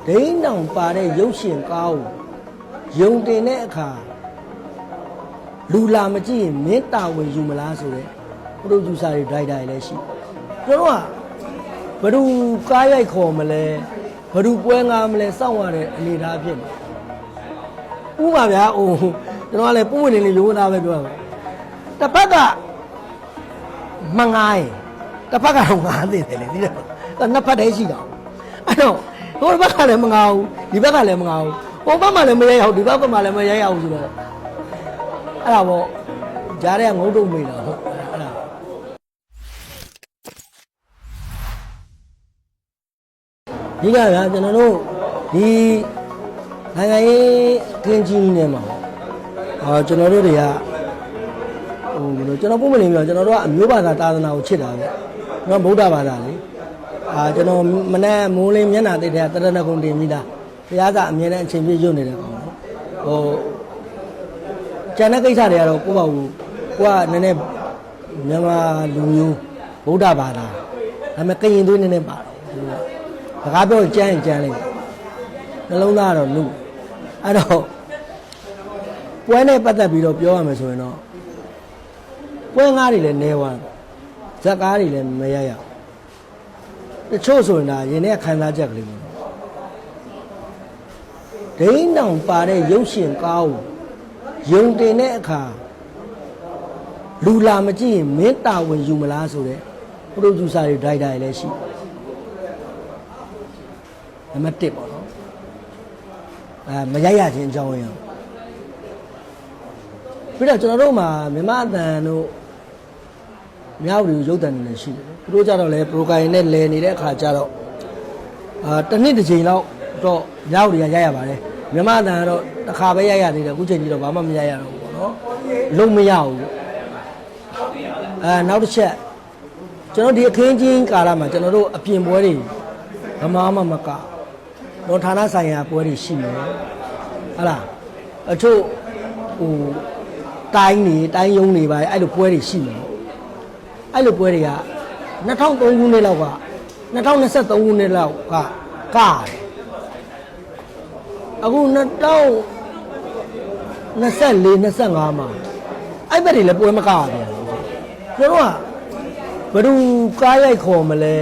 ဒိန်းတောင်ပါတဲ့ရုပ်ရှင်ကားကိုယုံတင်တဲ့အခါလူလာမကြည့်ရင်မင်းတာဝန်ယူမလားဆိုတဲ့ပရိုဂျူဆာတွေဒရိုက်တာတွေလည်းရှိကျွန်တော်ကဘယ်သူကားရိုက်ခေါ်မလဲဘယ်သူပွဲငါမလဲစောင့်ရတဲ့အနေအထားဖြစ်နေဥပါဗျာဟိုကျွန်တော်ကလည်းပုံဝင်နေလေးရိုးသားပဲပြောတာတစ်ဖက်ကမငားရင်တစ်ဖက်ကတော့ငားသိတယ်လေဒီတော့နှစ်ဖက်တည်းရှိတာအဲ့တော့ဟိုဘက်ကလည်းမငားဘူးဒီဘက်ကလည်းမငားဘူးဟိုဘက်မှလည်းမရဲအောင်ဒီဘက်ကမှလည်းမရဲအောင်ဆိုတော့အဲ့ဒါပေါ့ကြားတဲ့ငုံတုံမိတာဟုတ်အဲ့ဒါဒီကဗျာကျွန်တော်တို့ဒီနိုင်ငံရေးကင်းကြီးနေမှာကျွန်တော်တို့တွေကကျွန်တော်ပုံမနေပြောကျွန်တော်တို့ကအမျိုးဘာသာသာသနာကိုချစ်တာပဲကျွန်တော်ဗုဒ္ဓဘာသာလေကျွန်တော်မနေ့မိုးလင်းမျက်နှာသိတဲ့တရဏဂုံတင်ပြီးသားဘုရားကအမြဲတမ်းအချိန်ပြည့်ရွတ်နေတဲ့ကောင်ကျန်တဲ့ကိစ္စတွေကတော့ကိုယ့်ဘာကိုကနည်းနည်းမြန်မာလူမျိုးဗုဒ္ဓဘာသာဒါပေမဲ့ကရင်သွေးနည်းနည်းပါတယ်စကားပြောကြမ်းကြမ်းလိုက်နှလုံးသားကတော့လူအဲ့တော့ပွဲနဲ့ပတ်သက်ပြီးတော့ပြောရမယ်ဆိုရင်တော့ပွဲငါးတွေလည်းနေသွားဇက်ကားတွေလည်းမရရတချို့ဆိုရင်ဒါရင်ထဲခံစားချက်ကလေးပေါ့ဒိန်းတောင်ပါတဲ့ရုပ်ရှင်ကားကိုယုံတင်တဲ့အခါလူလာမကြည့်ရင်မင်းတာဝန်ယူမလားဆိုတဲ့ပရိုဂျူဆာတွေဒရိုက်တာတွေလည်းရှိနံပါတ်1ပေါ့နော်မရရခြင်းအကြောင်းရင်းပြီးတော့ကျွန်တော်တို့မှာမြန်မာအသံတို့မြောက်တွေရုပ်တံတွေလည်းရှိတယ်သူတို့ကြတော့လေပရိုဂိုင်နဲ့လဲနေတဲ့အခါကျတော့တစ်နှစ်တစ်ချိန်လောက်တော့မြောက်တွေကရရပါတယ်မြန်မာအသံကတော့တစ်ခါပဲရရသေးတယ်အခုချိန်ကြီးတော့ဘာမှမရရတော့ဘူးပေါ့နော်လုံးမရဘူးနောက်တစ်ချက်ကျွန်တော်ဒီအခင်းချင်းကာလမှာကျွန်တော်တို့အပြင်ပွဲတွေဗမာမကတော့ဌာနဆိုင်ရာပွဲတွေရှိမယ်ဟုတ်လားအချို့ဟိုတိုင်းယုံနေပါအဲ့လိုပွဲတွေရှိမယ်အဲ့လိုပွဲတွေက2003ခုနှစ်လောက်က2023ခုနှစ်လောက်ကကားအခု2024 25မှာအဲ့ဘက်တွေလည်းပွဲမကားပြန်ကျွန်တော်ကဘယ်သူကားရိုက်ခေါ်မလဲ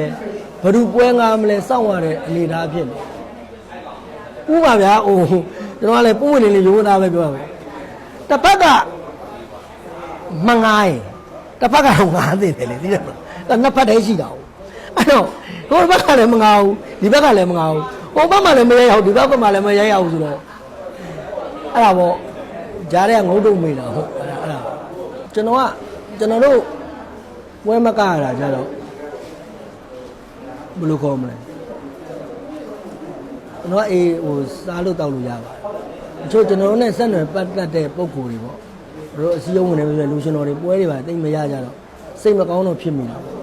ဘယ်သူပွဲငါမလဲစောင့်ရတဲ့အနေအထားဖြစ်နေဥပါဗျာဟိုကျွန်တော်ကလည်းပုံဝင်နေလေးရိုးသားပဲပြောတာတစ်ဖက်ကမငားရင်တစ်ဖက်ကတော့ငားသိတယ်လေဒီတော့နှစ်ဖက်တည်းရှိတာအဲ့တော့ဟိုဘက်ကလည်းမငားဘူးဒီဘက်ကလည်းမငားဘူးဟိုဘက်မှလည်းမရဲအောင်ဒီဘက်ကမှလည်းမရဲအောင်ဆိုတော့အဲ့ဒါပေါ့ကြားတဲ့ငုံတုံမိတာဟုတ်အဲ့ဒါကျွန်တော်တို့ပွဲမကရတာကြတော့ဘယ်လိုခေါ်မလဲကျွန်တော်အေးဟိုစားလို့တောက်လို့ရပါတယ်အချို့ကျွန်တော်တို့နဲ့ဆက်နွယ်ပတ်သက်တဲ့ပုံကိုယ်တွေပေါ့တို့အစည်းအဝေးနေပြီလူရှင်တော်တွေပွဲတွေပါတိတ်မရကြတော့စိတ်မကောင်းတော့ဖြစ်မိတာပေါ့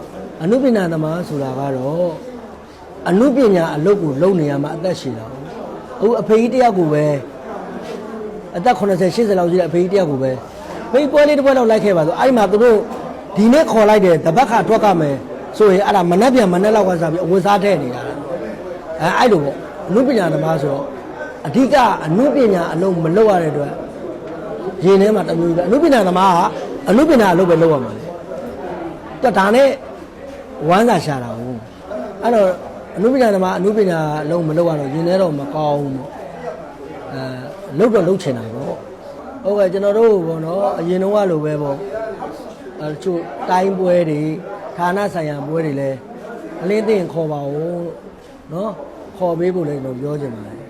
အနုပညာသမားဆိုတာကတော့အနုပညာအလုပ်ကိုလုပ်နေရမှာအသက်ရှင်တာအခုအဖေကြီးတယောက်ကိုပဲအသက်80 80လောက်ရှိတဲ့အဖေကြီးတယောက်ကိုပဲဖေးပွဲလေးတစ်ပွဲတော့လိုက်ခဲ့ပါဆိုအဲ့ဒီမှာသူတို့ဒီနေ့ခေါ်လိုက်တယ်တပတ်ခါထွက်ကမယ်ဆိုရင်အဲ့ဒါမနှက်ပြန်မနှက်လောက်ကစားပြီးအဝတ်စားထည့်နေတာအဲ့လိုပေါ့အနုပညာသမားဆိုတော့အဓိကအနုပညာအလုပ်မလုပ်ရတဲ့အတွက်ရင်ထဲမှာတမျိုးပဲအနုပညာသမားကအနုပညာအလုပ်ပဲလုပ်ရမှာလေတော့ဒါနဲ့ဝမ်းသာရှာတာဟုတ်အဲ့တော့အနုပညာသမားအနုပညာအလုပ်မလုပ်ရတော့ရင်ထဲတော့မကောင်းဘူးလုပ်တော့လုပ်ချင်တာပေါ့ဟုတ်ကဲ့ကျွန်တော်တို့ပေါ့နော်အရင်တုန်းကလိုပဲပေါ့ချို့တိုင်းပွဲတွေဌာနဆိုင်ရာပွဲတွေလည်းအလင်းသိရင်ခေါ်ပါဦးနော်ခေါ်ပေးဖို့လည်းကျွန်တော်ပြောချင်ပါတယ်